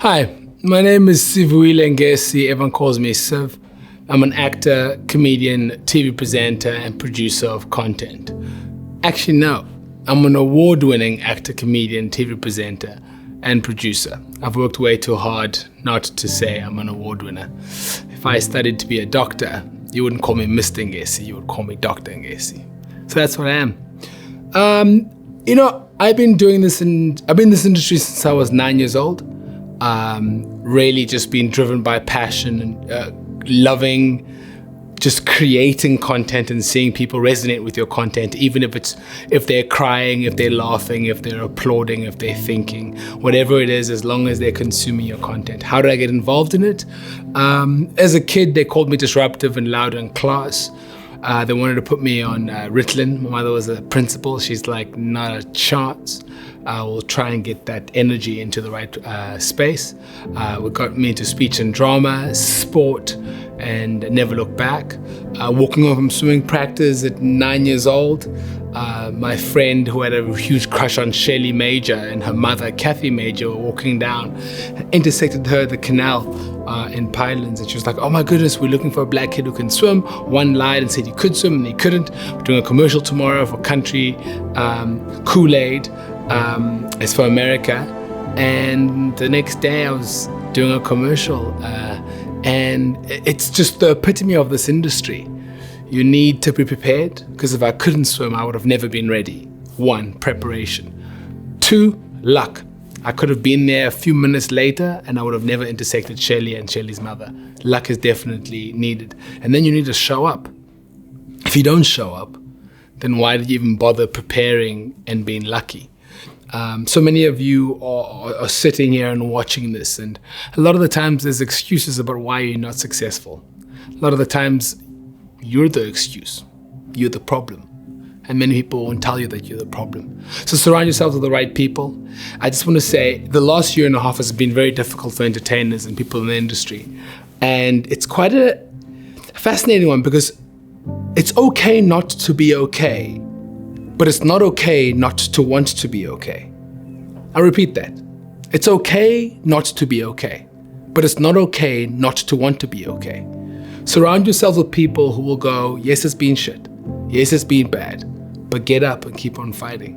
Hi, my name is Sivuyile Ngesi. Everyone calls me Siv. I'm an actor, comedian, TV presenter, and producer of content. Actually, no, I'm an award-winning actor, comedian, TV presenter, and producer. I've worked way too hard not to say I'm an award winner. If I studied to be a doctor, you wouldn't call me Mr. Ngesi, you would call me Dr. Ngesi. So that's what I am. I've been in this industry since I was 9 years old. Really just being driven by passion and loving just creating content and seeing people resonate with your content, even if they're crying, if they're laughing, if they're applauding, if they're thinking, whatever it is, as long as they're consuming your content. How did I get involved in it? As a kid, they called me disruptive and loud in class. They wanted to put me on Ritalin. My mother was a principal. She's like, not a chance. We'll try and get that energy into the right space. What got me into speech and drama, sport, and never look back. Walking home from swimming practice at 9 years old, my friend who had a huge crush on Shirley Major and her mother, Kathy Major, were walking down, intersected her at the canal in Pinelands, and she was like, oh my goodness, we're looking for a black kid who can swim. One lied and said he could swim and he couldn't. We're doing a commercial tomorrow for country Kool-Aid. It's for America. And the next day I was doing a commercial and it's just the epitome of this industry. You need to be prepared, because if I couldn't swim, I would have never been ready. 1, preparation. 2, luck. I could have been there a few minutes later and I would have never intersected Shirley and Shirley's mother. Luck is definitely needed. And then you need to show up. If you don't show up, then why did you even bother preparing and being lucky? So many of you are sitting here and watching this, and a lot of the times there's excuses about why you're not successful. A lot of the times you're the excuse, you're the problem, and many people won't tell you that you're the problem. So surround yourself with the right people. I just want to say the last year and a half has been very difficult for entertainers and people in the industry, and it's quite a fascinating one, because it's okay not to be okay, but it's not okay not to want to be okay. I'll repeat that. It's okay not to be okay, but it's not okay not to want to be okay. Surround yourself with people who will go, yes, it's been shit. Yes, it's been bad, but get up and keep on fighting.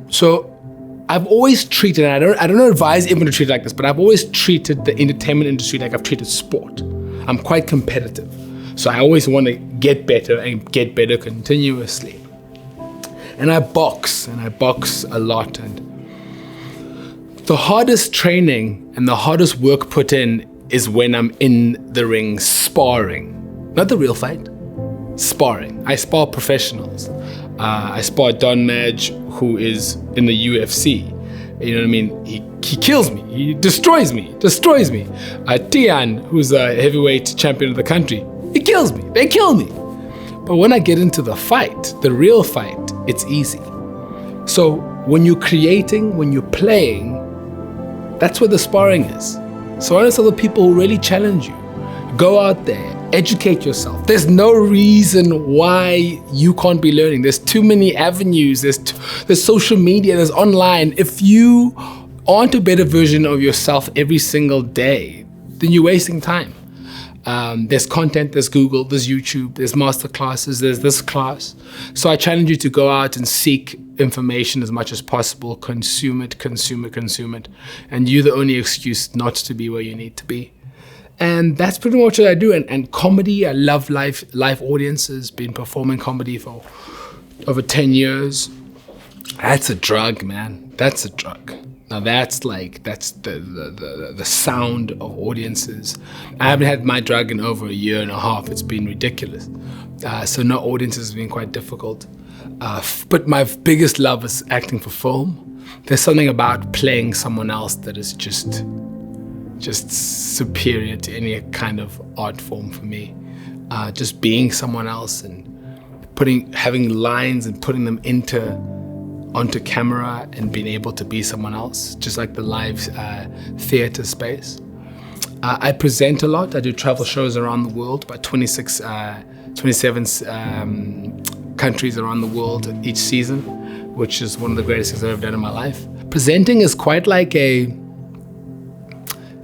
So I've always treated, I don't advise everyone to treat it like this, but I've always treated the entertainment industry like I've treated sport. I'm quite competitive. So I always want to get better and get better continuously. And I box a lot. And the hardest training and the hardest work put in is when I'm in the ring sparring. Not the real fight, sparring. I spar professionals. I spar Don Madge, who is in the UFC. You know what I mean? He kills me. He destroys me. Tian, who's a heavyweight champion of the country, he kills me. They kill me. But when I get into the fight, the real fight, it's easy. So when you're creating, when you're playing, that's where the sparring is. Surround yourself with people who really challenge you. Go out there, educate yourself. There's no reason why you can't be learning. There's too many avenues. There's social media, there's online. If you aren't a better version of yourself every single day, then you're wasting time. There's content, there's Google, there's YouTube, there's Masterclasses, there's this class. So I challenge you to go out and seek information as much as possible, consume it. And you're the only excuse not to be where you need to be. And that's pretty much what I do. And comedy, I love live audiences, been performing comedy for over 10 years. That's a drug, man. That's a drug. Now that's the sound of audiences. I haven't had my drug in over a year and a half. It's been ridiculous. So no audiences has been quite difficult. But my biggest love is acting for film. There's something about playing someone else that is just superior to any kind of art form for me. Just being someone else and having lines and putting them onto camera and being able to be someone else, just like the live theater space. I present a lot. I do travel shows around the world, about 27 countries around the world each season, which is one of the greatest things I've ever done in my life. Presenting is quite like a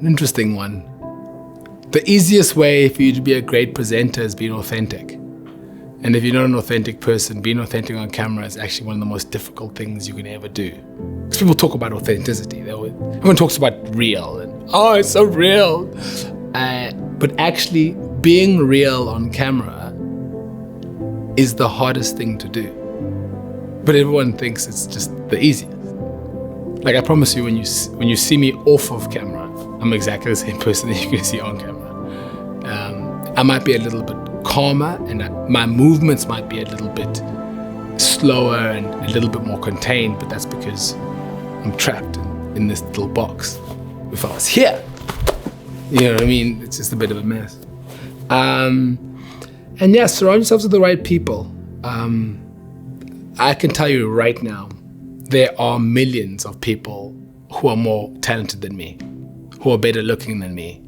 An interesting one. The easiest way for you to be a great presenter is being authentic. And if you're not an authentic person, being authentic on camera is actually one of the most difficult things you can ever do. Because people talk about authenticity. Everyone talks about real. And, oh, it's so real. But actually, being real on camera is the hardest thing to do. But everyone thinks it's just the easiest. Like, I promise you, when you see me off of camera, I'm exactly the same person that you can see on camera. I might be a little bit calmer, and my movements might be a little bit slower and a little bit more contained, but that's because I'm trapped in this little box. If I was here, you know what I mean? It's just a bit of a mess. And yeah, surround yourselves with the right people. I can tell you right now, there are millions of people who are more talented than me, who are better looking than me,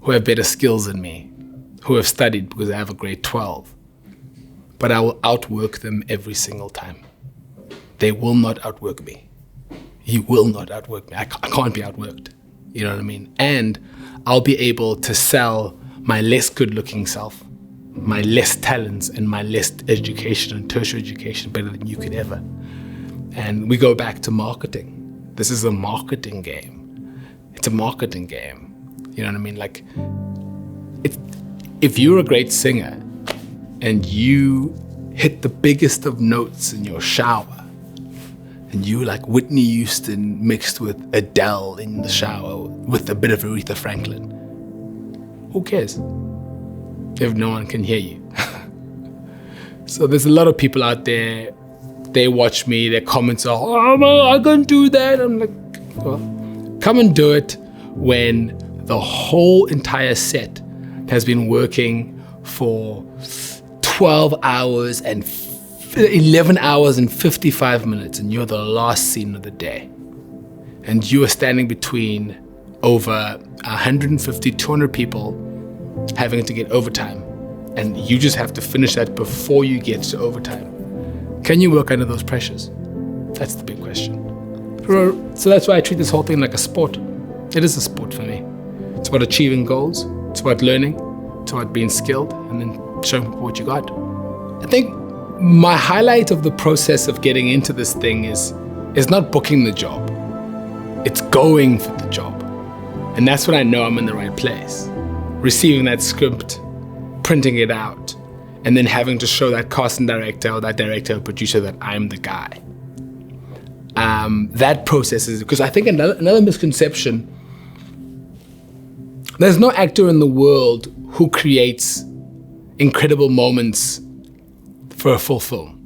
who have better skills than me, who have studied because I have a grade 12. But I will outwork them every single time. They will not outwork me. You will not outwork me. I can't be outworked. You know what I mean? And I'll be able to sell my less good-looking self, my less talents, and my less education and tertiary education better than you could ever. And we go back to marketing. This is a marketing game. It's a marketing game. You know what I mean? Like, if you're a great singer and you hit the biggest of notes in your shower, and you like Whitney Houston mixed with Adele in the shower with a bit of Aretha Franklin, who cares if no one can hear you? So there's a lot of people out there, they watch me, their comments are, oh, I can't do that. I'm like, well, come and do it when the whole entire set has been working for 12 hours and 11 hours and 55 minutes, and you're the last scene of the day. And you are standing between over 150, 200 people having to get overtime. And you just have to finish that before you get to overtime. Can you work under those pressures? That's the big question. So that's why I treat this whole thing like a sport. It is a sport for me. It's about achieving goals. It's about learning. It's about being skilled and then showing people what you got. I think my highlight of the process of getting into this thing is not booking the job. It's going for the job. And that's when I know I'm in the right place. Receiving that script, printing it out, and then having to show that casting director or that director or producer that I'm the guy. That process is, because I think another misconception, there's no actor in the world who creates incredible moments for a full film.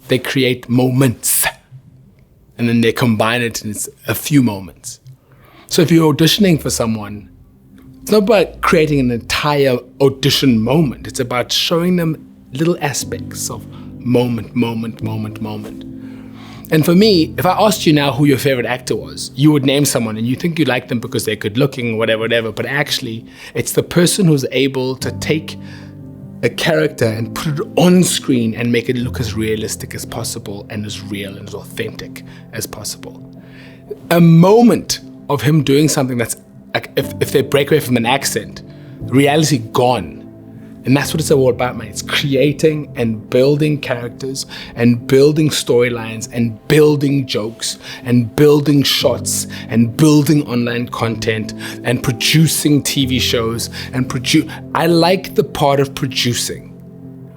They create moments, and then they combine it, and it's a few moments. So if you're auditioning for someone, it's not about creating an entire audition moment. It's about showing them little aspects of moment. And for me, if I asked you now who your favorite actor was, you would name someone and you think you like them because they're good looking, whatever. But actually, it's the person who's able to take a character and put it on screen and make it look as realistic as possible and as real and as authentic as possible. A moment of him doing something that's, like, if they break away from an accent, reality gone. And that's what it's all about, man. It's creating and building characters and building storylines and building jokes and building shots and building online content and producing TV shows and I like the part of producing.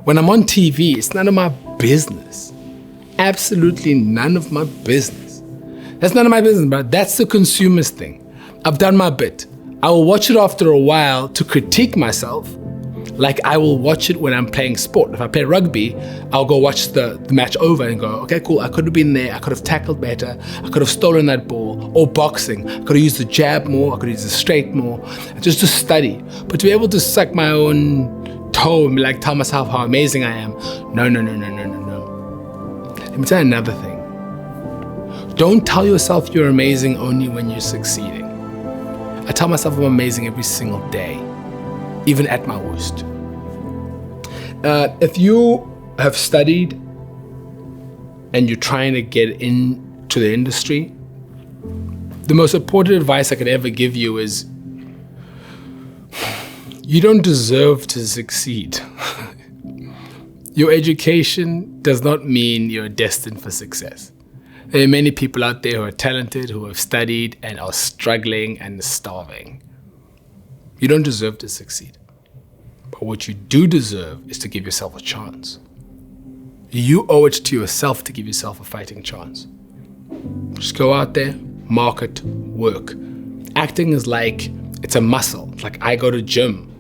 When I'm on TV, it's none of my business. Absolutely none of my business. That's none of my business, but that's the consumer's thing. I've done my bit. I will watch it after a while to critique myself, like I will watch it when I'm playing sport. If I play rugby, I'll go watch the match over and go, okay, cool, I could have been there, I could have tackled better, I could have stolen that ball. Or boxing, I could have used the jab more, I could have used the straight more, just to study. But to be able to suck my own toe and like tell myself how amazing I am, no. Let me tell you another thing. Don't tell yourself you're amazing only when you're succeeding. I tell myself I'm amazing every single day, even at my worst. If you have studied and you're trying to get in to the industry, the most important advice I could ever give you is you don't deserve to succeed. Your education does not mean you're destined for success. There are many people out there who are talented, who have studied and are struggling and starving. You don't deserve to succeed. But what you do deserve is to give yourself a chance. You owe it to yourself to give yourself a fighting chance. Just go out there, market, work. Acting is like, it's a muscle. It's like I go to gym.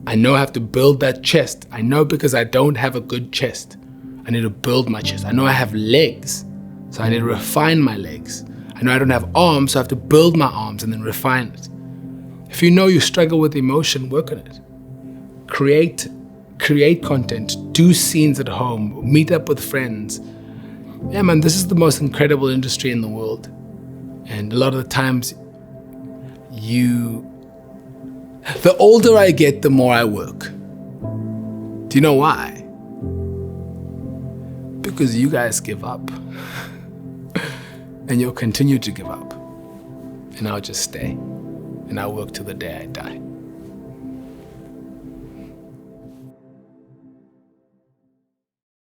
I know I have to build that chest. I know because I don't have a good chest. I need to build my chest. I know I have legs, so I need to refine my legs. I know I don't have arms, so I have to build my arms and then refine it. If you know you struggle with emotion, work on it. Create content, do scenes at home, meet up with friends. Yeah, man, this is the most incredible industry in the world. And a lot of the times, the older I get, the more I work. Do you know why? Because you guys give up. And you'll continue to give up. And I'll just stay. And I'll work till the day I die.